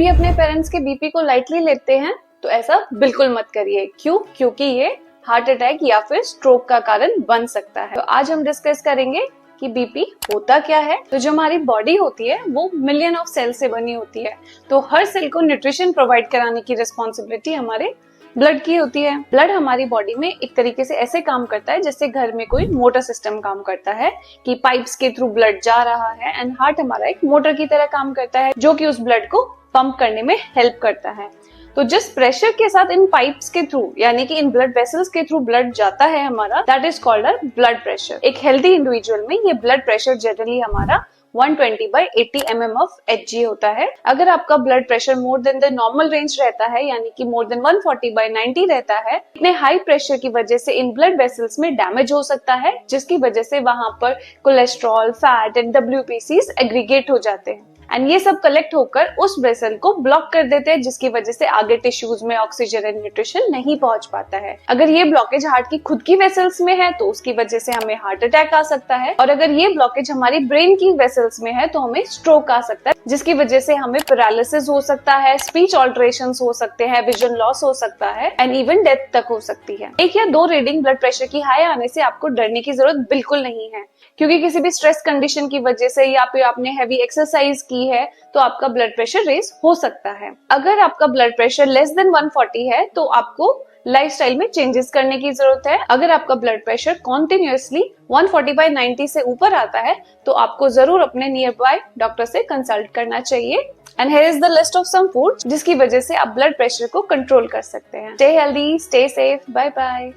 भी अपने पेरेंट्स के बीपी को लाइटली लेते हैं तो ऐसा बिल्कुल मत करिए। क्यों? क्योंकि ये हार्ट अटैक या फिर स्ट्रोक का कारण बन सकता है। तो आज हम डिस्कस करेंगे कि बीपी होता क्या है। तो जो हमारी बॉडी होती है वो मिलियन ऑफ सेल से बनी होती है, तो हर सेल को न्यूट्रिशन प्रोवाइड कराने की रिस्पॉन्सिबिलिटी हमारे ब्लड की होती है। ब्लड हमारी बॉडी में एक तरीके से ऐसे काम करता है जैसे घर में कोई मोटर सिस्टम काम करता है कि पाइप्स के थ्रू ब्लड जा रहा है, एंड हार्ट हमारा एक मोटर की तरह काम करता है जो कि उस ब्लड को पंप करने में हेल्प करता है। तो जिस प्रेशर के साथ इन पाइप्स के थ्रू यानी कि इन ब्लड वेसल्स के थ्रू ब्लड जाता है हमारा, that is called a blood pressure. एक हेल्दी इंडिविजुअल में ये ब्लड प्रेशर जनरली हमारा 120/80 mm of Hg होता है। अगर आपका blood pressure more than the normal range रहता है यानी कि मोर देन 140/90 रहता है, इतने हाई प्रेशर की वजह से इन ब्लड वेसल्स में डैमेज हो सकता है, जिसकी वजह से वहां पर cholesterol, fat and WBCs aggregate हो जाते हैं, एंड ये सब कलेक्ट होकर उस वेसल को ब्लॉक कर देते हैं, जिसकी वजह से आगे टिश्यूज में ऑक्सीजन एंड न्यूट्रिशन नहीं पहुंच पाता है। अगर ये ब्लॉकेज हार्ट की खुद की वेसल्स में है तो उसकी वजह से हमें हार्ट अटैक आ सकता है, और अगर ये ब्लॉकेज हमारी ब्रेन की वेसल्स में है तो हमें स्ट्रोक आ सकता है, जिसकी वजह से हमें पैरालिसिस हो सकता है, स्पीच ऑल्टरेशंस हो सकते हैं, विजन लॉस हो सकता है, एंड इवन डेथ तक हो सकती है। 1 या 2 रीडिंग ब्लड प्रेशर की हाई आने से आपको डरने की जरूरत बिल्कुल नहीं है, क्योंकि किसी भी स्ट्रेस कंडीशन की वजह से या फिर आपने हैवी एक्सरसाइज की है तो आपका ब्लड प्रेशर रेज हो सकता है। अगर आपका ब्लड प्रेशर लेस देन 140 है तो आपको लाइफस्टाइल में चेंजेस करने की जरूरत है। अगर आपका ब्लड प्रेशर कॉन्टिन्यूअसली 140/90 से ऊपर आता है तो आपको जरूर अपने नियर बाय डॉक्टर से कंसल्ट करना चाहिए। And here is the list of some food जिसकी वजह से आप ब्लड प्रेशर को कंट्रोल कर सकते हैं। Stay healthy, stay safe, bye bye.